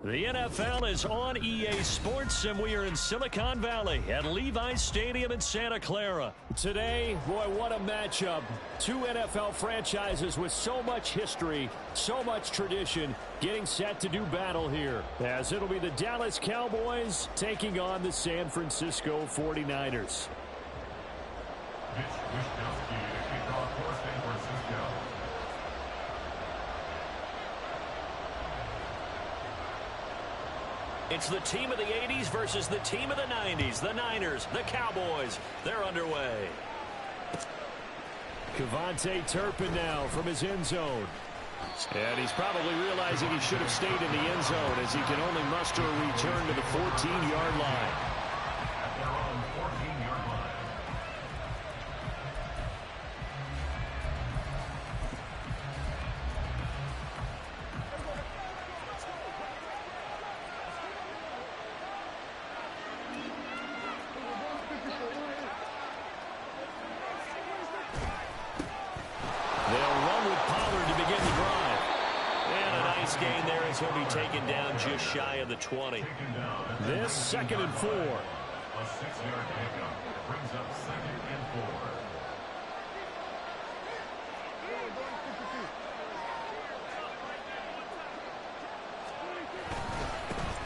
The NFL is on EA Sports, and we are in Silicon Valley at Levi's Stadium in Santa Clara. Today, boy, what a matchup. Two NFL franchises with so much history, so much tradition, getting set to do battle here. As it'll be the Dallas Cowboys taking on the San Francisco 49ers. It's the team of the 80s versus the team of the 90s. The Niners, the Cowboys, they're underway. Kevontae Turpin now from his end zone. And he's probably realizing he should have stayed in the end zone as he can only muster a return to the 14-yard line. At their own 14-yard line. Gain there as he'll be taken down just shy of the 20. This 2nd and 4. A 6-yard pickup brings up 2nd and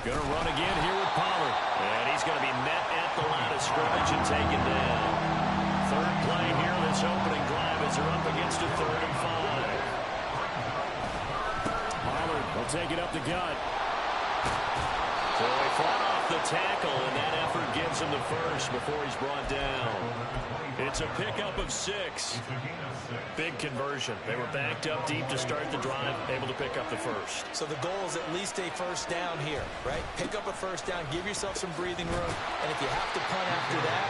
4. Gonna run again here with Pollard. And he's going to be met at the line of scrimmage and taken down. Third play here this opening drive as they're up against a 3rd and 5. They'll take it up the gut. So he fought off the tackle, and that effort gives him the first before he's brought down. It's a pickup of 6. Big conversion. They were backed up deep to start the drive, able to pick up the first. So the goal is at least a first down here, right? Pick up a first down, give yourself some breathing room, and if you have to punt after that,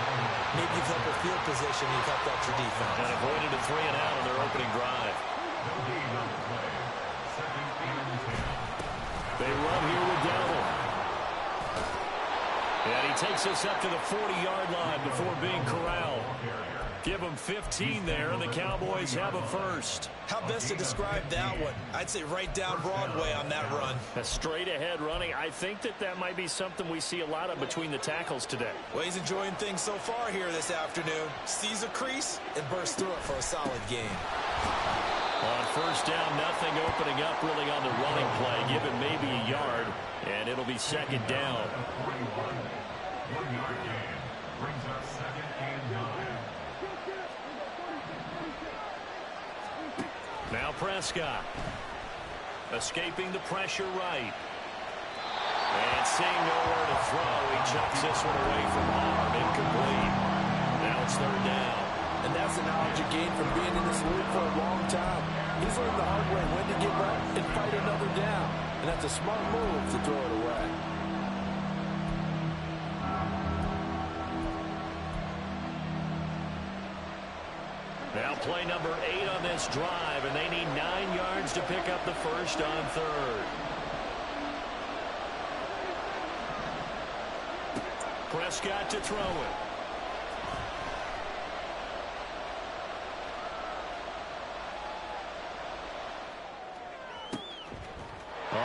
maybe you've helped your field position, you've helped out your defense. And avoided a 3-and-out on their opening drive. They run here with Dowdle. And he takes us up to the 40-yard line before being corralled. Give him 15 there, and the Cowboys have a first. How best to describe that one? I'd say right down Broadway on that run. A straight-ahead running. I think that might be something we see a lot of between the tackles today. Well, he's enjoying things so far here this afternoon. Sees a crease and bursts through it for a solid gain. On first down, nothing opening up really on the running play. Give him maybe a yard, and it'll be 2nd down. 1-yard gain brings up 2nd and 9. Now Prescott. Escaping the pressure right. And seeing nowhere to throw, he chucks this one away from arm. Incomplete. Now it's 3rd down. And that's the knowledge you gain from being in this league for a long time. He's learned the hard way when to give up and fight another down. And that's a smart move to throw it away. Now play number 8 on this drive, and they need 9 yards to pick up the first on 3rd. Prescott to throw it.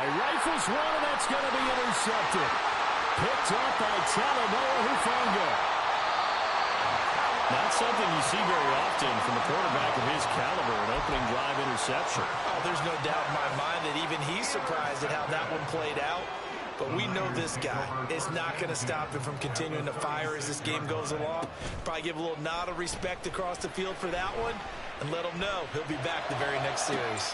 Rifles one, and that's going to be intercepted. Picked up by Talanoa Hufanga. Not something you see very often from a quarterback of his caliber, an opening drive interception. Oh, there's no doubt in my mind that even he's surprised at how that one played out. But we know this guy is not going to stop him from continuing to fire as this game goes along. Probably give a little nod of respect across the field for that one and let him know he'll be back the very next series.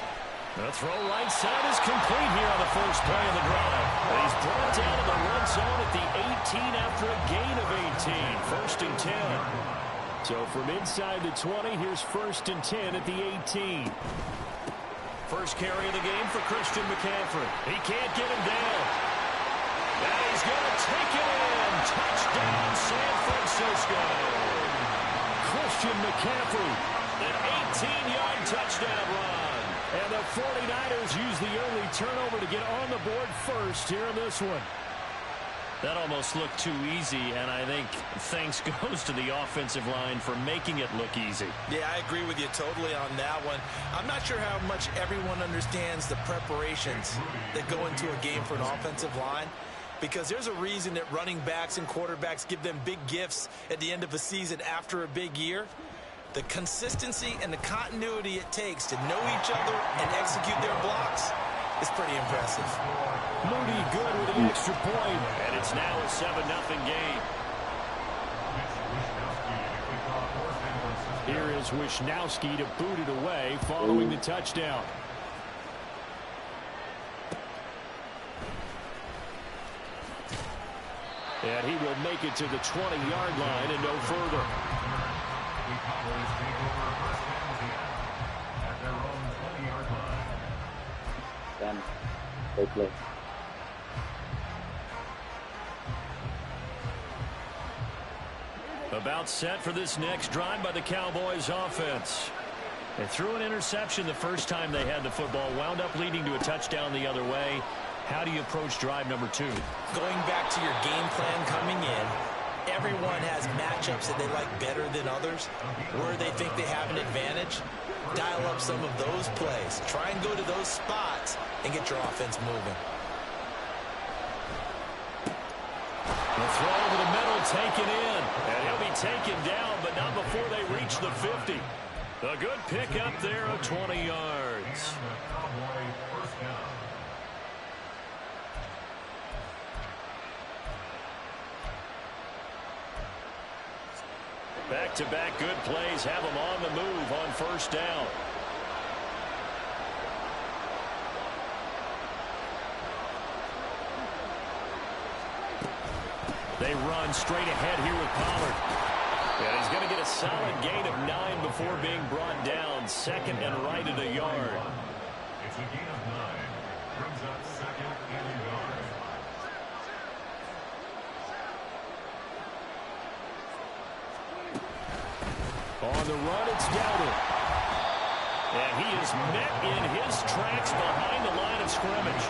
The throw right side is complete here on the first play of the drive. He's brought down in the red zone at the 18 after a gain of 18. First and 10. So from inside the 20, here's first and 10 at the 18. First carry of the game for Christian McCaffrey. He can't get him down. Now he's going to take it in. Touchdown, San Francisco. Christian McCaffrey. An 18-yard touchdown run. And the 49ers use the early turnover to get on the board first here in this one. That almost looked too easy, and I think thanks goes to the offensive line for making it look easy. Yeah, I agree with you totally on that one. I'm not sure how much everyone understands the preparations that go into a game for an offensive line, because there's a reason that running backs and quarterbacks give them big gifts at the end of a season after a big year. The consistency and the continuity it takes to know each other and execute their blocks is pretty impressive. Moody good with an extra point. And it's now a 7-0 game. Here is Wisnowski to boot it away following the touchdown. And he will make it to the 20-yard line and no further. The Cowboys take over first and 10 at their own 20-yard line. They play. About set for this next drive by the Cowboys offense. They threw an interception the first time they had the football, wound up leading to a touchdown the other way. How do you approach drive number 2? Going back to your game plan coming in, everyone has matchups that they like better than others, where they think they have an advantage. Dial up some of those plays. Try and go to those spots and get your offense moving. The throw over the middle taken in. And he'll be taken down, but not before they reach the 50. A good pickup there of 20 yards. Cowboy first down. Back-to-back good plays have them on the move on first down. They run straight ahead here with Pollard. And he's going to get a solid gain of 9 before being brought down. Second and right at a yard. It's a gain of 9. Brings up second and a yard. On the run, it's Dowdle. And he is met in his tracks behind the line of scrimmage.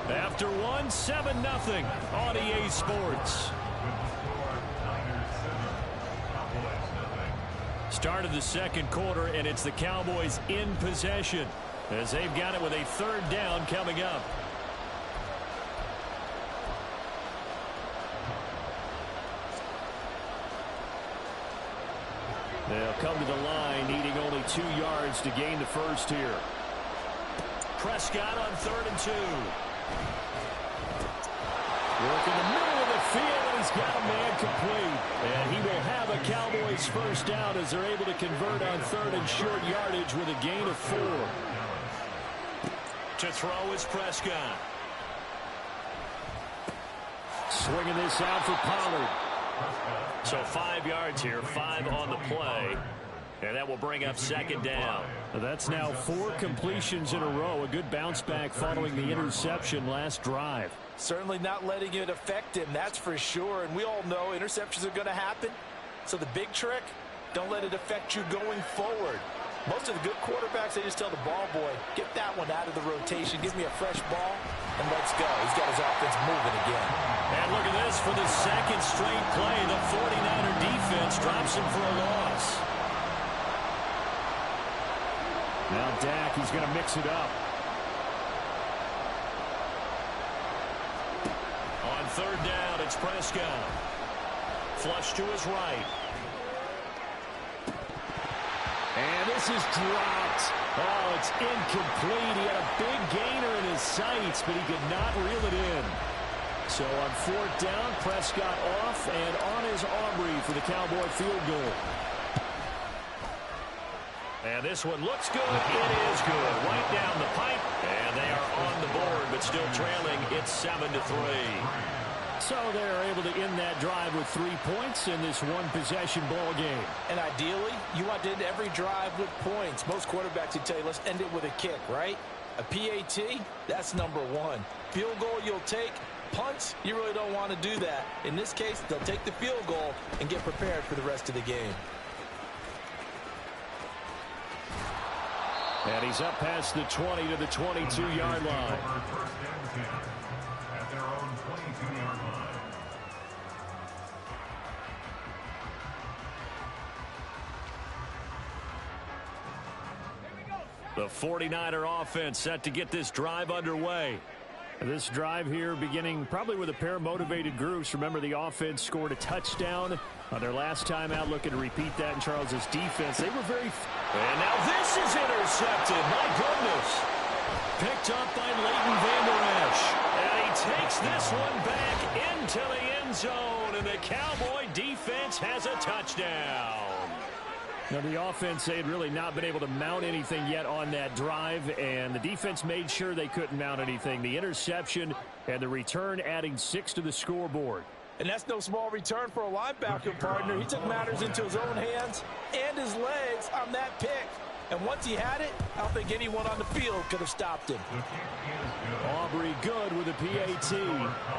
After one, 7-0 on EA Sports. Start of the second quarter, and it's the Cowboys in possession as they've got it with a third down coming up. They'll come to the line, needing only 2 yards to gain the first here. Prescott on 3rd and 2. Work in the middle of the field, and he's got a man complete. And he will have a Cowboys first down as they're able to convert on 3rd and short yardage with a gain of 4. To throw is Prescott. Swinging this out for Pollard. So 5 yards here, 5 on the play. And that will bring up second down. That's now 4 completions in a row. A good bounce back following the interception last drive. Certainly not letting it affect him, that's for sure. And we all know interceptions are going to happen. So the big trick, don't let it affect you going forward. Most of the good quarterbacks, they just tell the ball boy, get that one out of the rotation, give me a fresh ball, and let's go. He's got his offense moving again. And look at this for the second straight play. The 49er defense drops him for a loss. Now Dak, he's going to mix it up. On 3rd down, it's Prescott. Flush to his right. And this is dropped. Oh, it's incomplete. He had a big gainer in his sights, but he could not reel it in. So on fourth down, Prescott off, and on is Aubrey for the Cowboy field goal. And this one looks good. It is good. Right down the pipe. And they are on the board, but still trailing. It's 7-3. So they're able to end that drive with 3 points in this one-possession ball game. And ideally, you want to end every drive with points. Most quarterbacks would tell you, let's end it with a kick, right? A PAT, that's number one. Field goal you'll take. Punts, you really don't want to do that. In this case, they'll take the field goal and get prepared for the rest of the game. And he's up past the 20 to the 22-yard line. At their own 22-yard line. The 49er offense set to get this drive underway. This drive here beginning probably with a pair of motivated groups. Remember, the offense scored a touchdown on their last time out. Looking to repeat that in Charles's defense. They were very... And now this is intercepted. My goodness. Picked up by Leighton Vander Esch. And he takes this one back into the end zone. And the Cowboy defense has a touchdown. Now, the offense, they had really not been able to mount anything yet on that drive, and the defense made sure they couldn't mount anything. The interception and the return adding 6 to the scoreboard. And that's no small return for a linebacker partner. He took matters into his own hands and his legs on that pick. And once he had it, I don't think anyone on the field could have stopped him. Aubrey good with a PAT.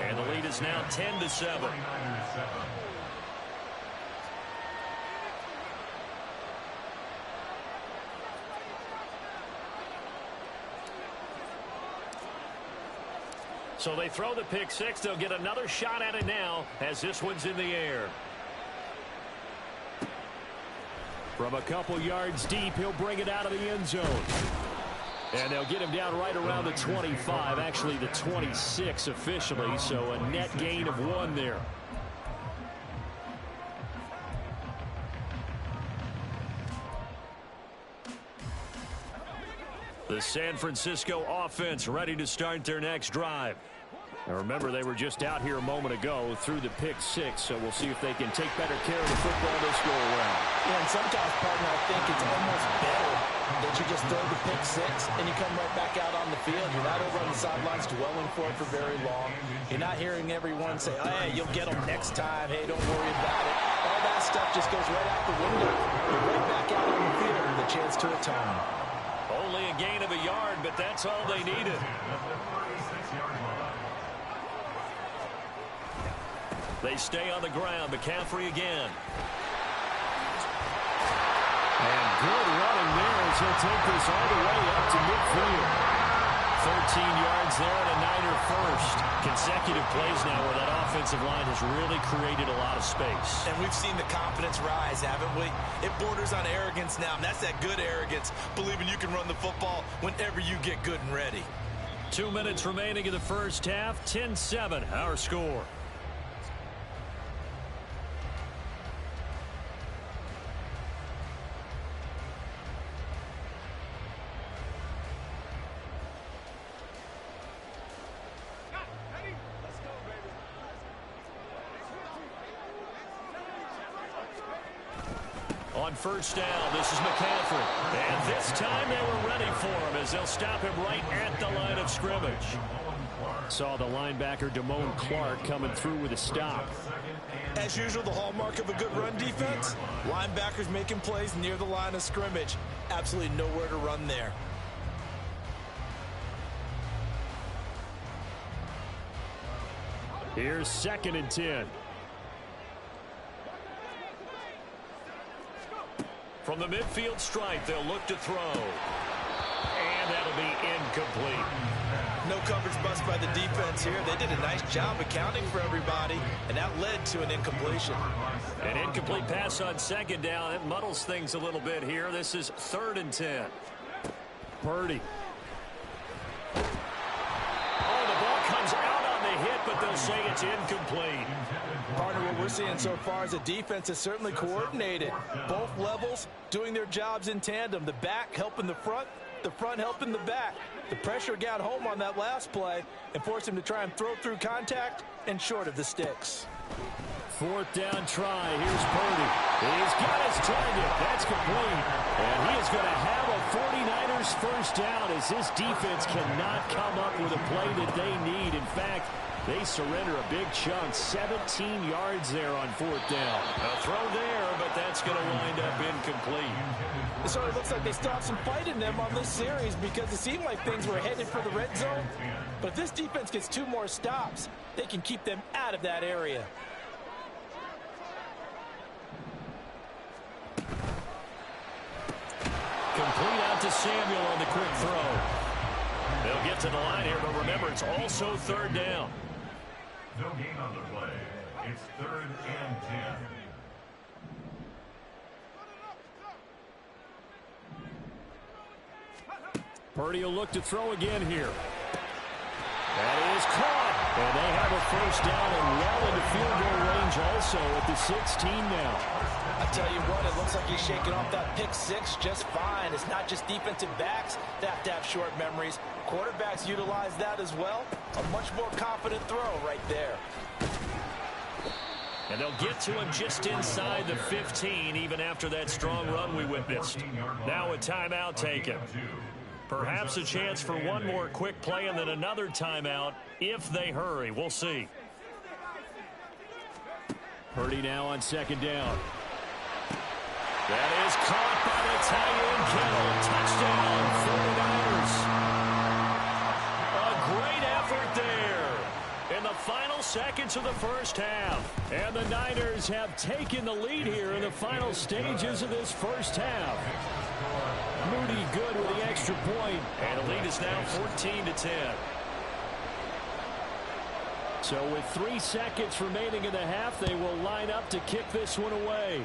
And the lead is now 10-7. So they throw the pick six. They'll get another shot at it now as this one's in the air. From a couple yards deep, he'll bring it out of the end zone. And they'll get him down right around the 25, actually the 26 officially, so a net gain of 1 there. The San Francisco offense ready to start their next drive. Now remember, they were just out here a moment ago through the pick six, so we'll see if they can take better care of the football this go around. Yeah, and sometimes, partner, I think it's almost better that you just throw the pick six and you come right back out on the field. You're not over on the sidelines dwelling for it for very long. You're not hearing everyone say, hey, you'll get them next time. Hey, don't worry about it. All that stuff just goes right out the window. You're right back out on the field with a chance to atone. Only a gain of a yard, but that's all they needed. They stay on the ground. McCaffrey again. And good running there as he'll take this all the way up to midfield. 13 yards there and a Niner first. Consecutive plays now where that offensive line has really created a lot of space. And we've seen the confidence rise, haven't we? It borders on arrogance now, and that's that good arrogance, believing you can run the football whenever you get good and ready. 2 minutes remaining in the first half. 10-7, our score. On first down, this is McCaffrey. And this time they were ready for him as they'll stop him right at the line of scrimmage. Saw the linebacker Damone Clark coming through with a stop. As usual, the hallmark of a good run defense, linebackers making plays near the line of scrimmage. Absolutely nowhere to run there. Here's 2nd and 10. From the midfield stripe, they'll look to throw. And that'll be incomplete. No coverage bust by the defense here. They did a nice job accounting for everybody, and that led to an incompletion. An incomplete pass on 2nd down. It muddles things a little bit here. This is 3rd and 10. Purdy. Oh, the ball comes out on the hit, but they'll say it's incomplete. Partner, what we're seeing so far is the defense is certainly coordinated. Both levels doing their jobs in tandem. The back helping the front helping the back. The pressure got home on that last play and forced him to try and throw through contact. and short of the sticks. 4th down try. Here's Purdy. He's got his target. That's complete. And he is going to have a 49ers first down as this defense cannot come up with a play that they need. In fact, they surrender a big chunk. 17 yards there on 4th down. A throw there, but that's going to wind up incomplete. It sort of looks like they still have some fight in them on this series because it seemed like things were headed for the red zone. But if this defense gets 2 more stops, they can keep them out of that area. Complete out to Samuel on the quick throw. They'll get to the line here, but remember, it's also 3rd down. No gain on the play. It's 3rd and 10. Purdy will look to throw again here. That is caught. And they have a first down and well into field goal range also at the 16 now. I tell you what, it looks like he's shaking off that pick 6 just fine. It's not just defensive backs that have to have short memories. Quarterbacks utilize that as well. A much more confident throw right there. And they'll get to him just inside the 15, even after that strong run we witnessed. Now a timeout taken. Perhaps a chance for one more quick play and then another timeout if they hurry. We'll see. Purdy now on 2nd down. That is caught by the tight end Kittle. Touchdown, 49ers. A great effort there in the final seconds of the first half. And the Niners have taken the lead here in the final stages of this first half. Moody good with the extra point. And the lead is now 14-10. So with 3 seconds remaining in the half, they will line up to kick this one away.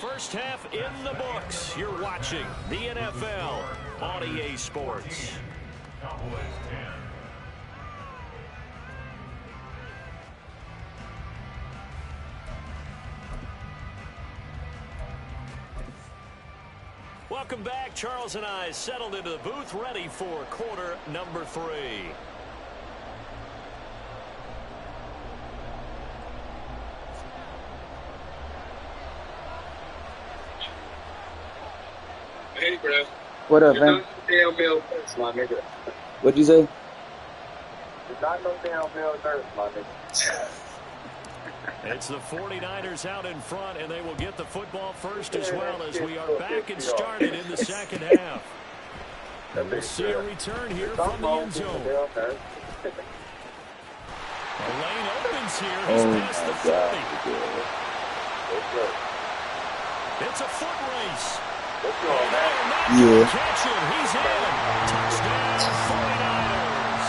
First half in the books. You're watching the NFL on EA Sports. Cowboys 10. Welcome back. Charles and I settled into the booth, ready for quarter number 3. Hey, bro. What up, You're man? not no damn Bill Nurse, my nigga. What'd you say? You're not no damn Bill Nurse, my nigga. It's the 49ers out in front, and they will get the football first as well as we are back and started in the second half. And we'll see a return here from the end zone. The lane opens here. He's past the 30. It's a foot race. Yeah. Catch it. He's in. Touchdown, 49ers.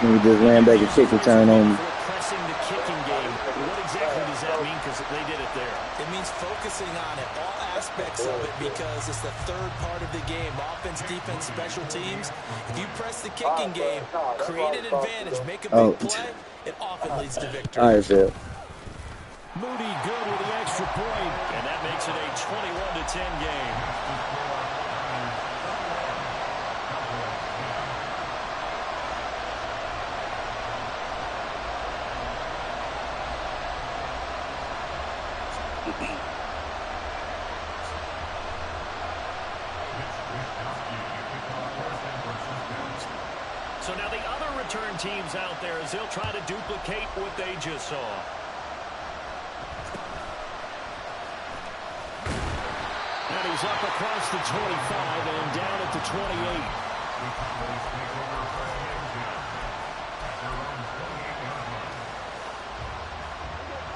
And we just ran back and kick return on me. Pressing the kicking game. What exactly does that mean? Because they did it there. It means focusing on it, all aspects of it, because it's the 3rd part of the game. Offense, defense, special teams. If you press the kicking game, create an advantage, make a big play, it often leads to victory. All right, Phil. Moody good with the extra point. And that makes it a 21-10 game. So now the other return teams out there as they'll try to duplicate what they just saw. And he's up across the 25 and down at the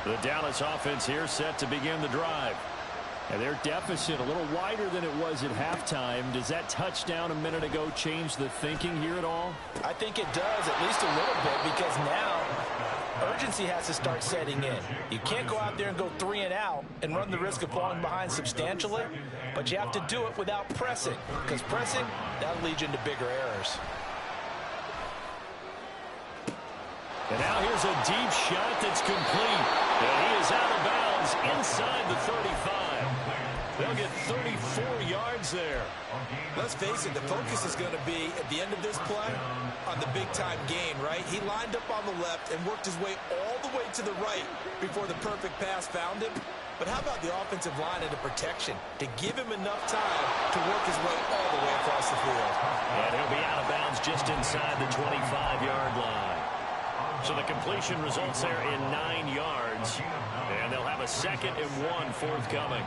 28. The Dallas offense here set to begin the drive. And their deficit a little wider than it was at halftime. Does that touchdown a minute ago change the thinking here at all? I think it does, at least a little bit, because now urgency has to start setting in. You can't go out there and go 3 and out and run the risk of falling behind substantially, but you have to do it without pressing, because pressing, that'll lead you into bigger errors. And now here's a deep shot that's complete. And he is out of bounds inside the 35. They'll get 34 yards there. Let's face it, the focus is going to be, at the end of this play, on the big-time gain, right? He lined up on the left and worked his way all the way to the right before the perfect pass found him. But how about the offensive line and the protection to give him enough time to work his way all the way across the field? And he'll be out of bounds just inside the 25-yard line. So the completion results there in 9 yards. And they'll have a 2nd and 1 forthcoming.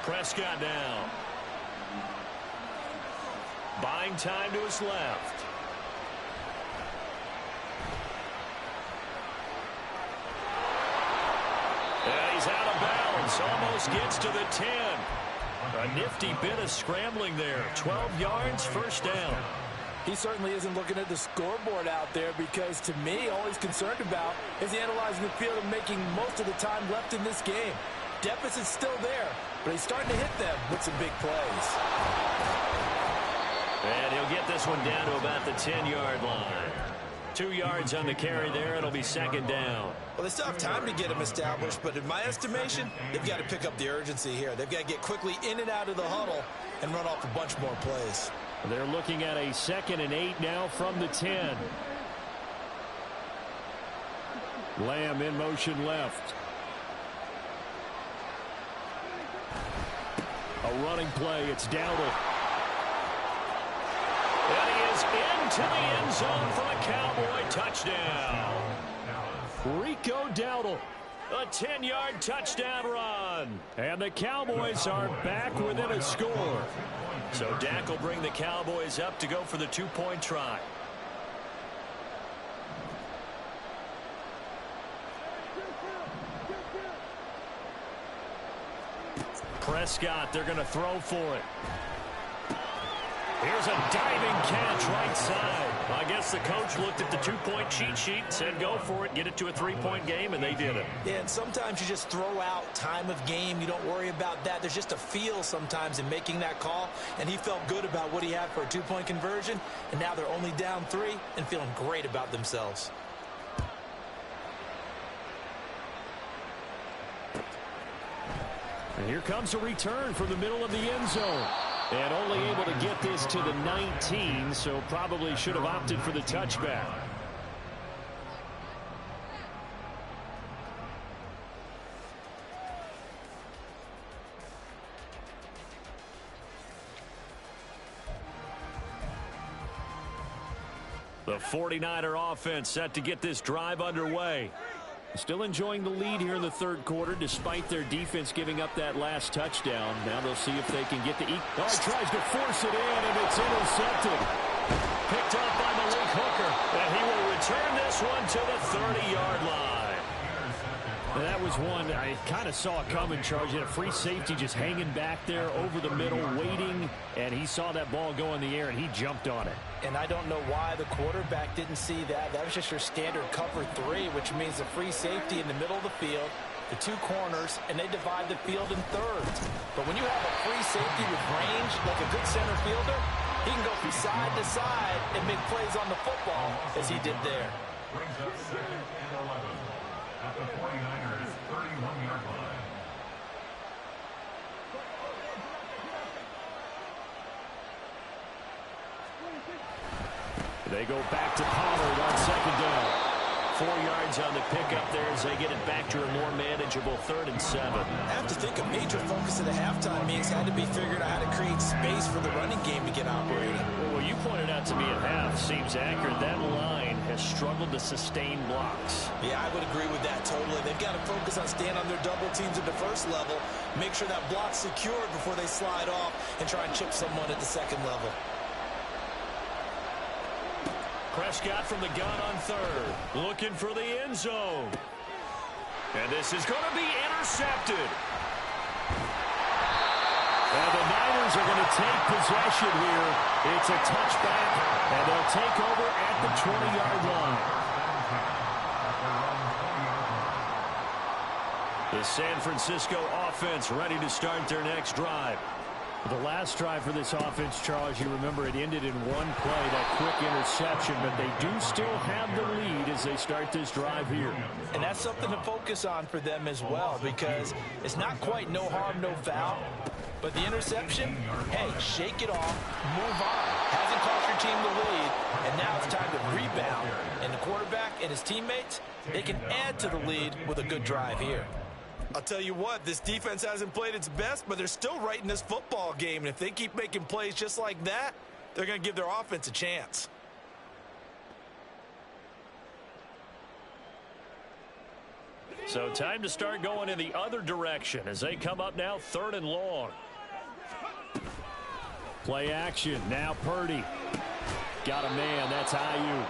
Prescott down. Buying time to his left. And he's out of bounds. Almost gets to the 10. A nifty bit of scrambling there. 12 yards, first down. He certainly isn't looking at the scoreboard out there because, to me, all he's concerned about is analyzing the field and making most of the time left in this game. Deficit's still there, but he's starting to hit them with some big plays. And he'll get this one down to about the 10-yard line. 2 yards on the carry there. It'll be 2nd down. Well, they still have time to get him established, but in my estimation, they've got to pick up the urgency here. They've got to get quickly in and out of the huddle and run off a bunch more plays. They're looking at a 2nd and 8 now from the 10. Lamb in motion left. A running play. It's Dowdle. And he is into the end zone for the Cowboy touchdown. Rico Dowdle. A 10-yard touchdown run. And the Cowboys are back within a score. So Dak will bring the Cowboys up to go for the 2-point try. Prescott, they're going to throw for it. Here's a diving catch right side. I guess the coach looked at the 2-point cheat sheet, said go for it, get it to a 3-point game, and they did it. Yeah, and sometimes you just throw out time of game. You don't worry about that. There's just a feel sometimes in making that call, and he felt good about what he had for a 2-point conversion, and now they're only down 3 and feeling great about themselves. And here comes a return from the middle of the end zone. And only able to get this to the 19, so probably should have opted for the touchback. The 49er offense set to get this drive underway. Still enjoying the lead here in the third quarter, despite their defense giving up that last touchdown. Now they'll see if they can get the... Oh, he tries to force it in, and it's intercepted. Picked up by Malik Hooker, and he will return this one to the 30-yard line. And that was one I kind of saw coming, Charge. He had a free safety just hanging back there over the middle, waiting, and he saw that ball go in the air, and he jumped on it. And I don't know why the quarterback didn't see that. That was just your standard cover 3, which means a free safety in the middle of the field, the 2 corners, and they divide the field in thirds. But when you have a free safety with range, like a good center fielder, he can go from side to side and make plays on the football as he did there. Brings up 2nd and 11 at the 49ers 31-yard line. They go back to Pollard on 2nd down. 4 yards on the pickup there as they get it back to a more manageable 3rd and 7. I have to think a major focus of the halftime meetings had to be figuring out how to create space for the running game to get operating. Well, what you pointed out to me at half seems accurate. That line has struggled to sustain blocks. Yeah, I would agree with that totally. They've got to focus on staying on their double teams at the first level, make sure that block's secured before they slide off and try and chip someone at the 2nd level. Prescott from the gun on 3rd, looking for the end zone. And this is going to be intercepted. And the Niners are going to take possession here. It's a touchback, and they'll take over at the 20-yard line. The San Francisco offense ready to start their next drive. The last drive for this offense, Charles, you remember it ended in one play, that quick interception, but they do still have the lead as they start this drive here. And that's something to focus on for them as well, because it's not quite no harm, no foul. But the interception, hey, shake it off, move on. Hasn't cost your team the lead, and now it's time to rebound. And the quarterback and his teammates, they can add to the lead with a good drive here. I'll tell you what, this defense hasn't played its best, but they're still right in this football game. And if they keep making plays just like that, they're going to give their offense a chance. So time to start going in the other direction as they come up now 3rd and long. Play action. Now Purdy. Got a man. That's Ayuk.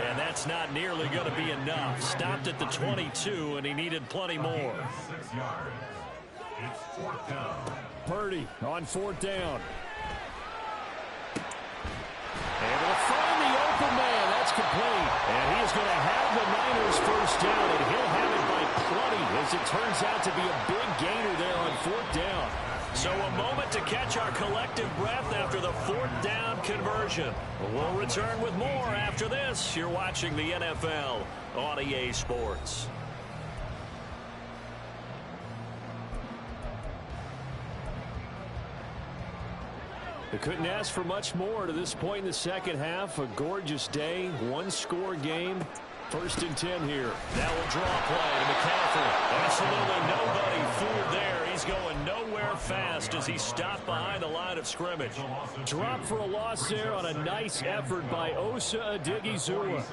And that's not nearly going to be enough. Stopped at the 22, and he needed plenty more. 6 yards. It's 4th down. Purdy on 4th down. Able to find the open man. That's complete. And he is going to have the Niners first down, and he'll have it by plenty as it turns out to be a big gainer there on 4th down. So a moment to catch our collective breath after the 4th down conversion. We'll return with more after this. You're watching the NFL on EA Sports. They couldn't ask for much more to this point in the second half. A gorgeous day, one-score game. 1st and 10 here. Now we'll draw play to McCaffrey. Absolutely nobody fooled there. He's going nowhere fast as he stopped behind the line of scrimmage. Drop for a loss there on a nice effort by Osa Odighizuwa.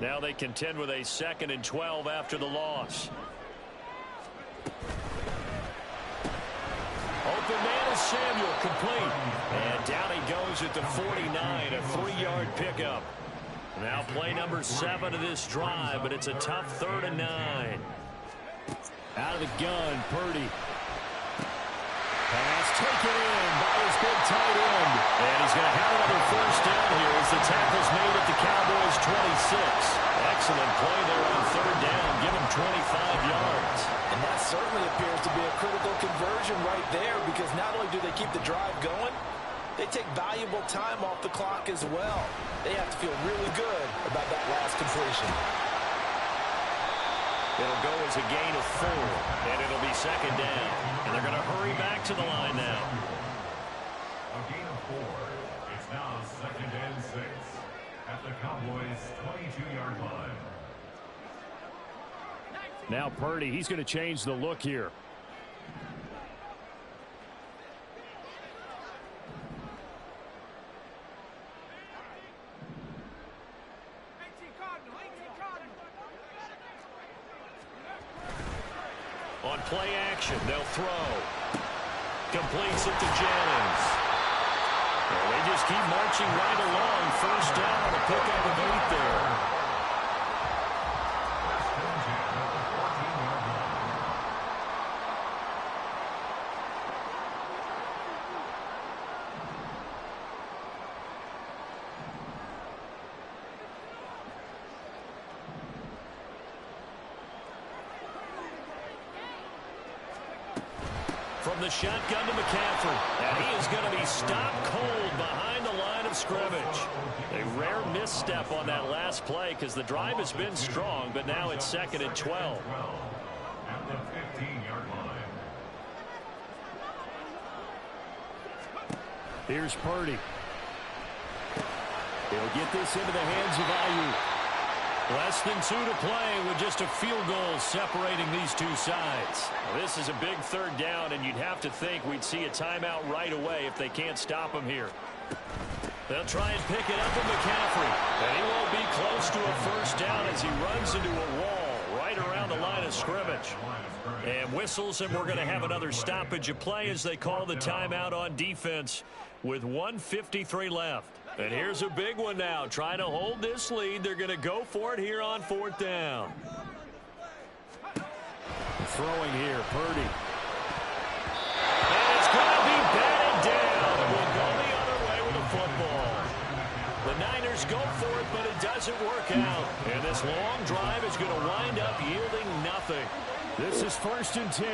Now they contend with a 2nd and 12 after the loss. Open man is Samuel, complete. And down he goes at the 49, a 3-yard pickup. Now play number 7 of this drive, but it's a tough 3rd and 9. Out of the gun, Purdy. Pass taken in by his big tight end. And he's going to have another first down here as the tackle's made at the Cowboys' 26. Excellent play there on 3rd down. Give him 25 yards. And that certainly appears to be a critical conversion right there, because not only do they keep the drive going, they take valuable time off the clock as well. They have to feel really good about that last completion. It'll go as a gain of 4, and it'll be 2nd down. And they're going to hurry back to the line now. A gain of 4. It's now 2nd and 6 at the Cowboys' 22-yard line. Now Purdy, he's going to change the look here. On play action, they'll throw. Completes it to Jennings. Well, they just keep marching right along. First down, a pickup of 8 there. From the shotgun to McCaffrey. And he is going to be stopped cold behind the line of scrimmage. A rare misstep on that last play because the drive has been strong, but now it's 2nd and 12. At the 15-yard line. Here's Purdy. He'll get this into the hands of Ayuk. Less than 2 to play with just a field goal separating these two sides. Well, this is a big 3rd down, and you'd have to think we'd see a timeout right away if they can't stop him here. They'll try and pick it up with McCaffrey. And he won't be close to a first down as he runs into a wall right around the line of scrimmage. And whistles, and we're going to have another stoppage of play as they call the timeout on defense with 1:53 left. And here's a big one now. Trying to hold this lead. They're going to go for it here on 4th down. Throwing here, Purdy. And it's going to be batted down. And we'll go the other way with the football. The Niners go for it, but it does doesn't work out. And this long drive is going to wind up yielding nothing. This is 1st and 10.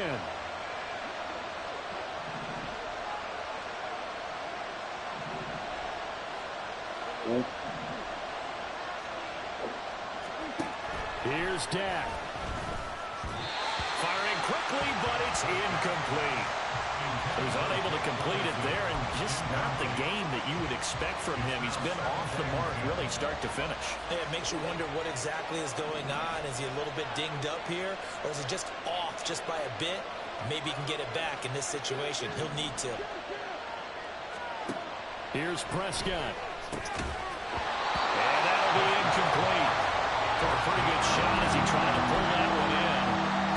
Here's Dak. Firing quickly, but it's incomplete. He was unable to complete it there, and just not the game that you would expect from him. He's been off the mark really start to finish. Yeah, it makes you wonder what exactly is going on. Is he a little bit dinged up here, or is he just off just by a bit? Maybe he can get it back in this situation. He'll need to. Here's Prescott. And that'll be incomplete. Took a pretty good shot as he tried to pull that one in.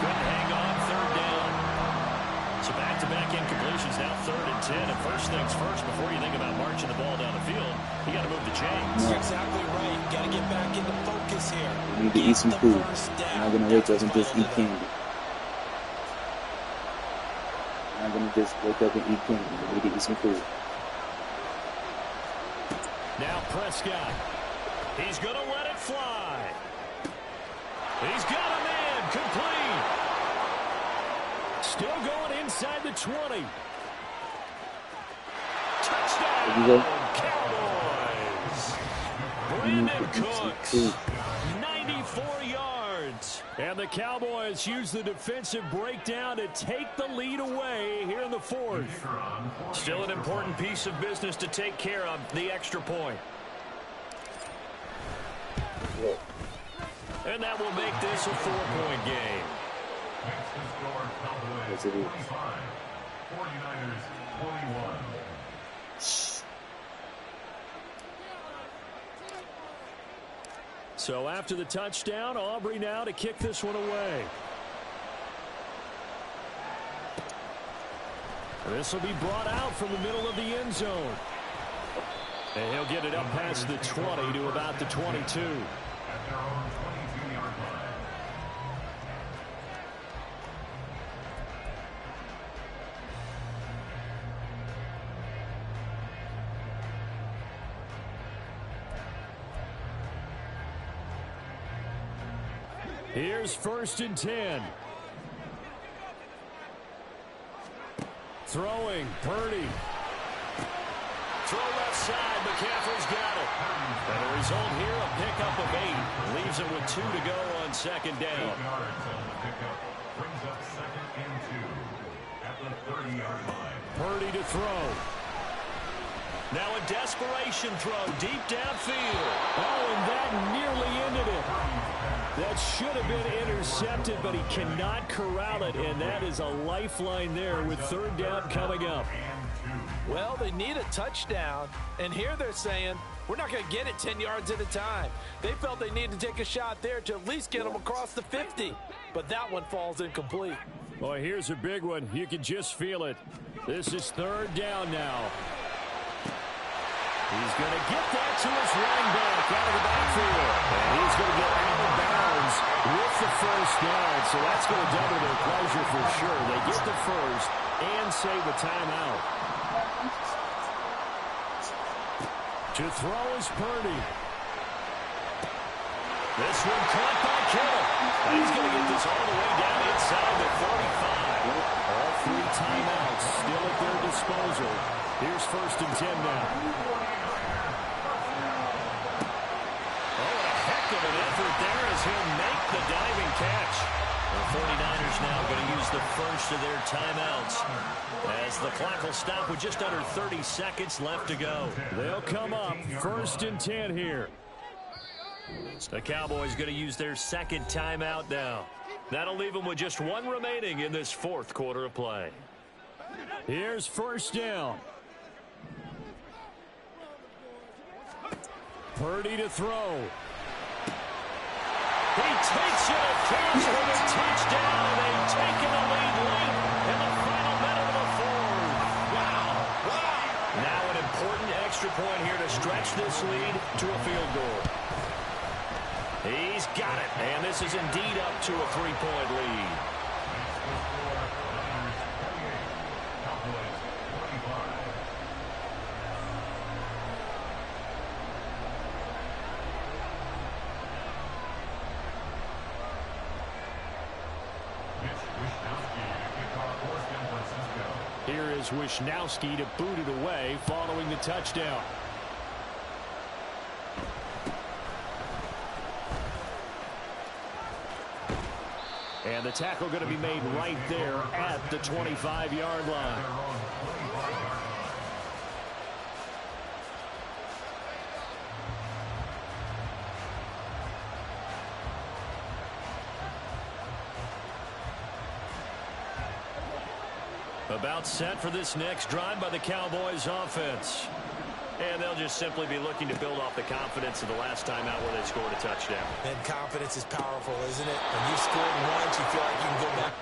Couldn't hang on, 3rd down. So back-to-back incompletions, now 3rd and 10. And first things first, before you think about marching the ball down the field, you got to move the chains. You're exactly right. Got to get back into focus here. We need to eat some food. I'm not going to wake up and just eat candy. I'm not going to just wake up and eat candy. We need to eat some food. Now Prescott. He's going to let it fly. He's got a man. Complete. Still going inside the 20. Touchdown, Cowboys. Brandon Cooks, 94 yards. And the Cowboys use the defensive breakdown to take the lead away here in the 4th. Still an important piece of business to take care of, the extra point. And that will make this a 4-point game. Yes, it is. 49ers 41. So after the touchdown, Aubrey now to kick this one away. This will be brought out from the middle of the end zone. And he'll get it up past the 20 to about the 22. At their own 22-yard line. Here's 1st and 10. Throwing, Purdy. Throw left side, McCaffrey's got it. And the result here, a pickup of 8. Leaves him with 2 to go on 2nd down. 8 yards on the pickup. Brings up 2nd and 2 at the 30-yard line. Purdy to throw. Now a desperation throw deep downfield. Oh, and that nearly ended it. That should have been intercepted, but he cannot corral it, and that is a lifeline there with 3rd down coming up. Well, they need a touchdown, and here they're saying, we're not going to get it 10 yards at a time. They felt they needed to take a shot there to at least get them across the 50, but that one falls incomplete. Boy, here's a big one. You can just feel it. This is 3rd down now. He's going to get that to his running back out of the backfield. And he's going to get out of bounds with the 1st down. So that's going to double their pleasure for sure. They get the 1st and save the timeout. To throw is Purdy. This one caught by Kittle. And he's going to get this all the way down inside the 45. All 3 timeouts still at their disposal. Here's 1st and 10 now. Of an effort there as he'll make the diving catch. The 49ers now going to use the first of their timeouts as the clock will stop with just under 30 seconds left to go. They'll come up 1st and 10 here. The Cowboys going to use their 2nd timeout now. That'll leave them with just 1 remaining in this 4th quarter of play. Here's 1st down. Purdy to throw. He takes it across for the touchdown. They've taken the lead late in the final minute of the 4th. Wow. Now an important extra point here to stretch this lead to a field goal. He's got it. And this is indeed up to a 3-point lead. Here is Wisnowski to boot it away following the touchdown. And the tackle going to be made right there at the 25-yard line. About set for this next drive by the Cowboys offense. And they'll just simply be looking to build off the confidence of the last time out where they scored a touchdown. And confidence is powerful, isn't it? When you've scored once, you feel like you can go back.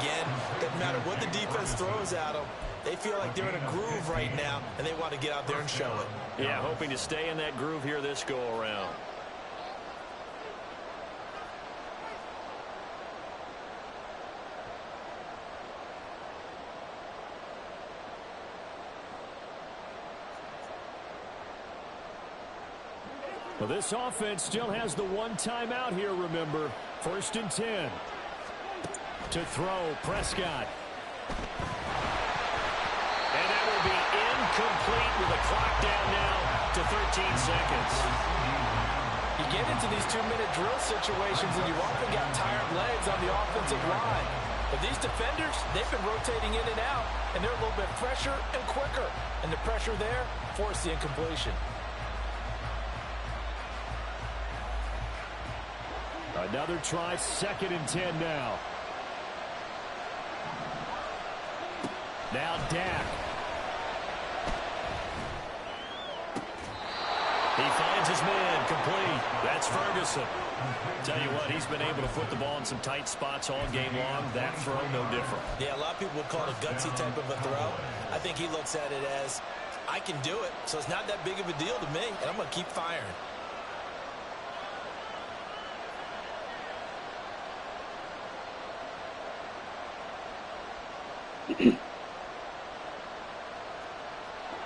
Again, doesn't matter what the defense throws at them. They feel like they're in a groove right now, and they want to get out there and show it. Yeah, hoping to stay in that groove here this go-around. Well, this offense still has the one timeout here, remember. 1st and 10. To throw, Prescott. And that will be incomplete with the clock down now to 13 seconds. You get into these 2-minute drill situations, and you've often got tired legs on the offensive line. But these defenders, they've been rotating in and out, and they're a little bit fresher and quicker. And the pressure there forced the incompletion. Another try, 2nd and 10 now. Now Dak. He finds his man, complete. That's Ferguson. Tell you what, he's been able to put the ball in some tight spots all game long. That throw, no different. Yeah, a lot of people would call it a gutsy type of a throw. I think he looks at it as, I can do it, so it's not that big of a deal to me, and I'm going to keep firing.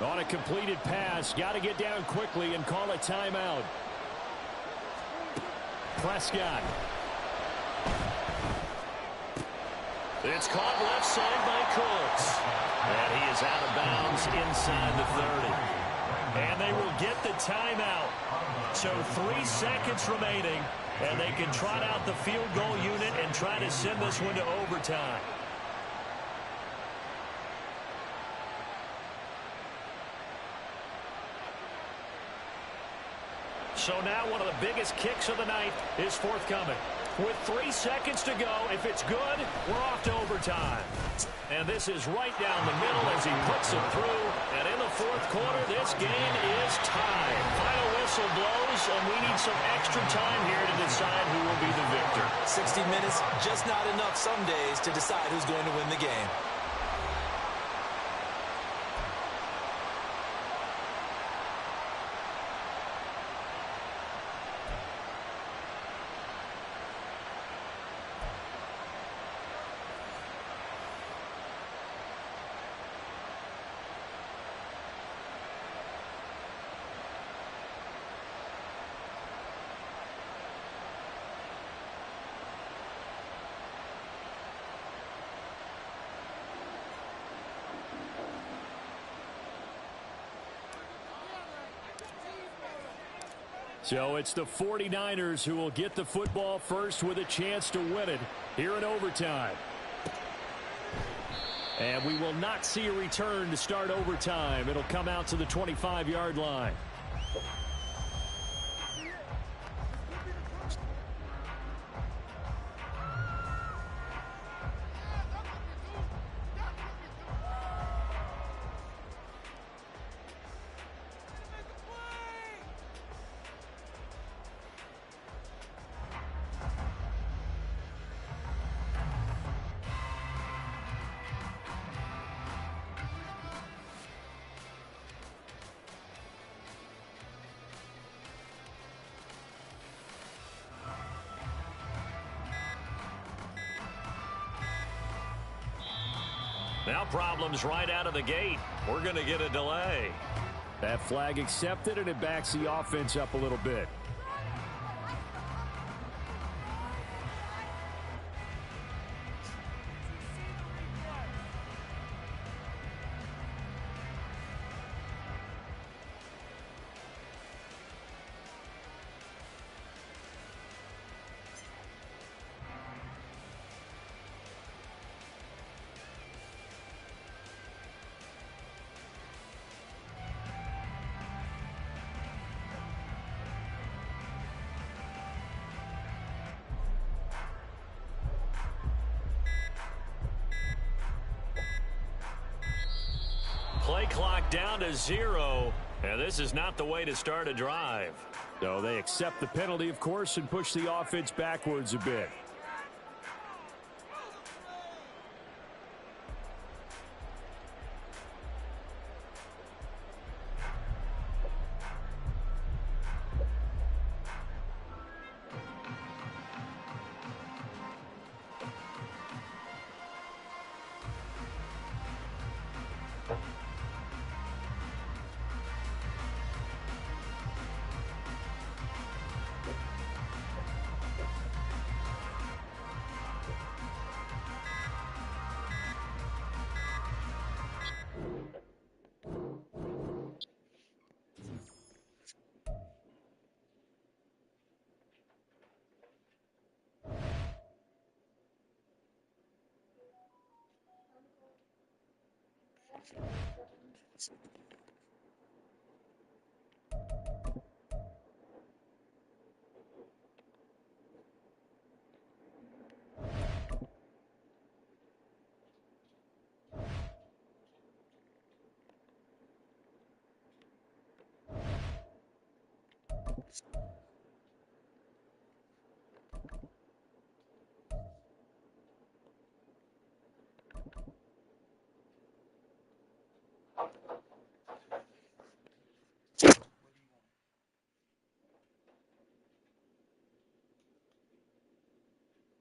On a completed pass, got to get down quickly and call a timeout. Prescott. It's caught left side by Cooks. And he is out of bounds inside the 30. And they will get the timeout. So 3 seconds remaining, and they can trot out the field goal unit and try to send this one to overtime. So now one of the biggest kicks of the night is forthcoming. With 3 seconds to go, if it's good, we're off to overtime. And this is right down the middle as he puts it through. And in the 4th quarter, this game is tied. Final whistle blows, and we need some extra time here to decide who will be the victor. 60 minutes, just not enough some days to decide who's going to win the game. So it's the 49ers who will get the football first with a chance to win it here in overtime. And we will not see a return to start overtime. It'll come out to the 25-yard line. Now problems right out of the gate. We're going to get a delay. That flag accepted, and it backs the offense up a little bit. Play clock down to 0, and this is not the way to start a drive. So they accept the penalty, of course, and push the offense backwards a bit.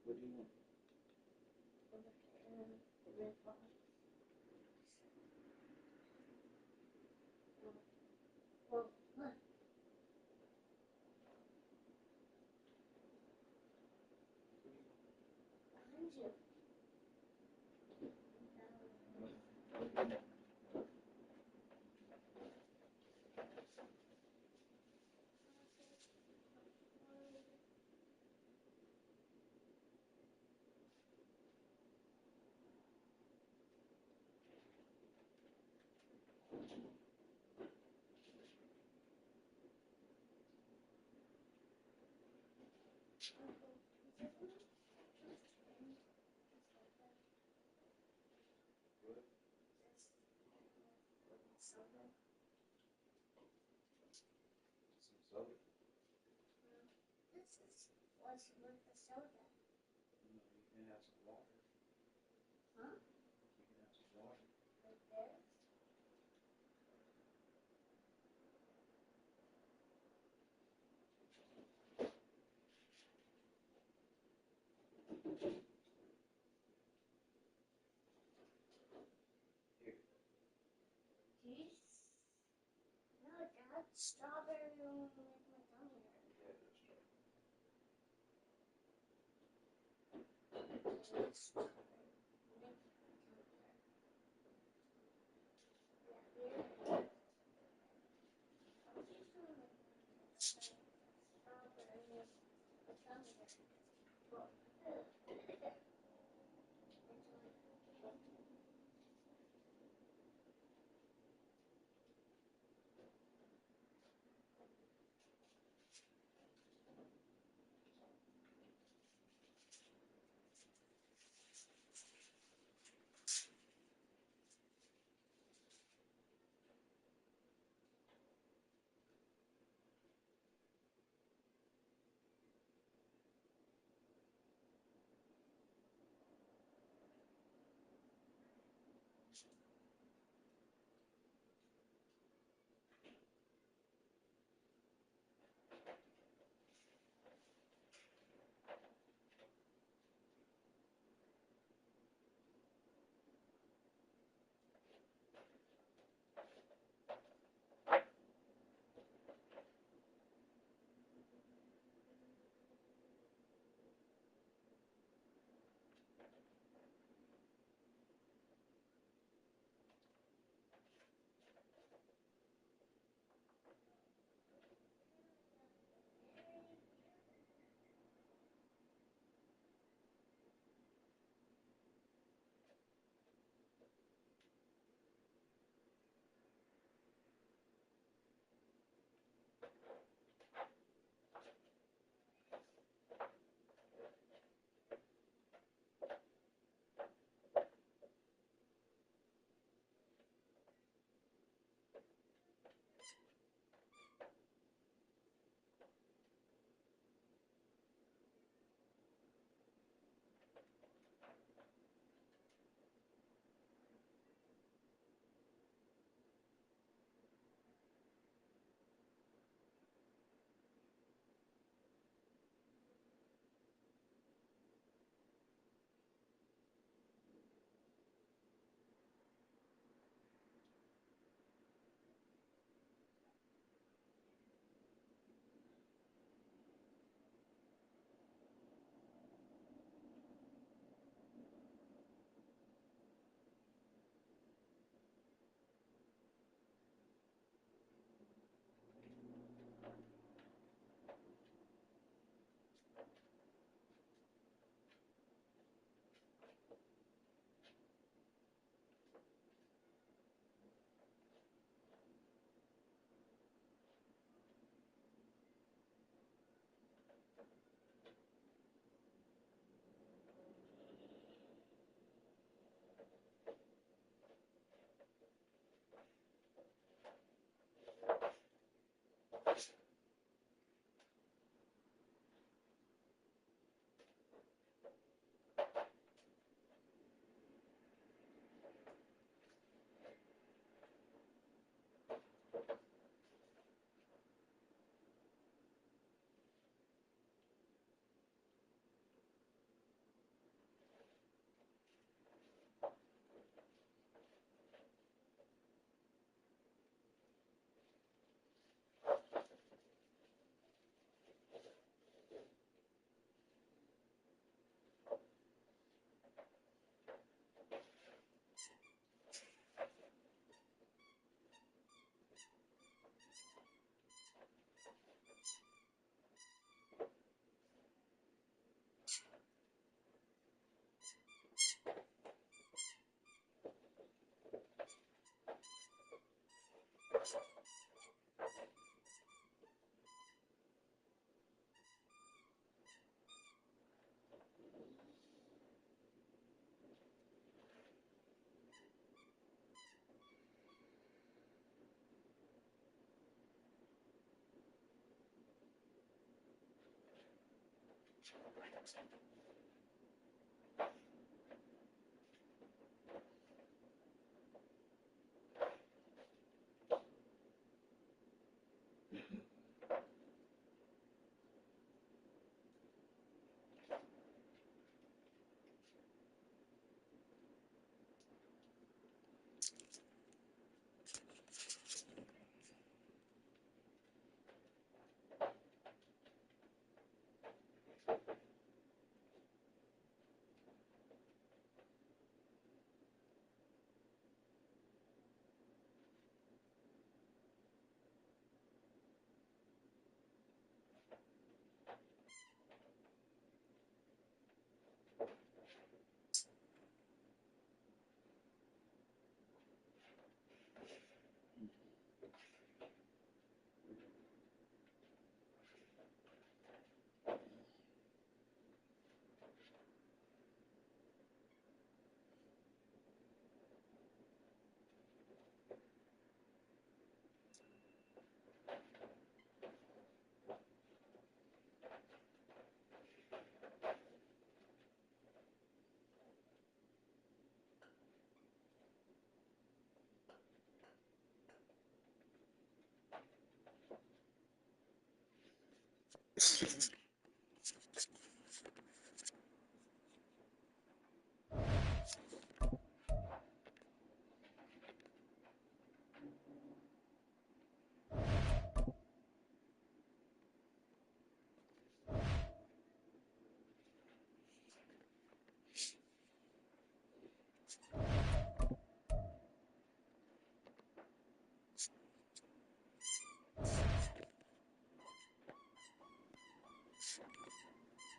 What do you want? Strawberry will make my tummy hurt.